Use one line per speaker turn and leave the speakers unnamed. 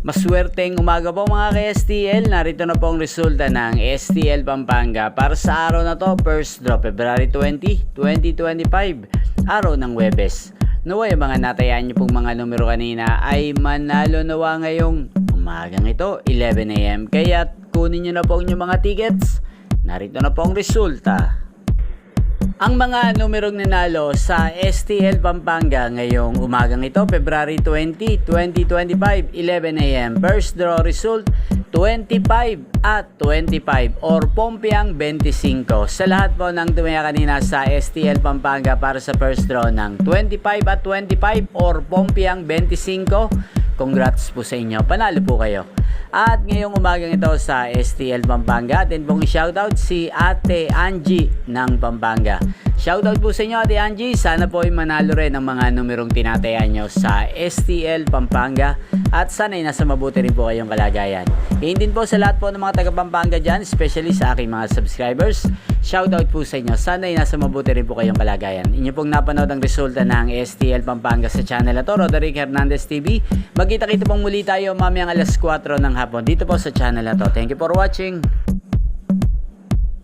Maswerteng umaga po mga ka-STL. Narito na po ang resulta ng STL Pampanga para sa araw na to, first draw February 20, 2025, araw ng Huwebes. Naway mga natayaan nyo pong mga numero kanina ay manalo nawa ngayong umagang ito 11 AM. Kaya kunin nyo na po ang inyong mga tickets. Narito na po ang resulta. Ang mga numerong nanalo sa STL Pampanga ngayong umagang ito, February 20, 2025, 11 AM. First draw result, 25 at 25 or Pompiang 25. Sa lahat po ng tumaya kanina sa STL Pampanga para sa first draw ng 25 at 25 or Pompiang 25, congrats po sa inyo. Panalo po kayo. At ngayong umagang ito sa STL Pampanga, atin pong i-shoutout si Ate Angie ng Pampanga. Shoutout po sa inyo Ate Angie, sana po ay manalo rin ang mga numerong tinatayan nyo sa STL Pampanga at sana ay nasa mabuti rin po kayong kalagayan. Yun din po sa lahat po ng mga taga Pampanga dyan, especially sa aking mga subscribers. Shoutout po sa inyo, sana ay nasa mabuti rin po kayong kalagayan. Inyo pong napanood ang resulta ng STL Pampanga sa channel na to, Roderick Hernandez TV. Magkita-kita pong muli tayo mamayang alas 4 ng hapon dito po sa channel na to. Thank you for watching.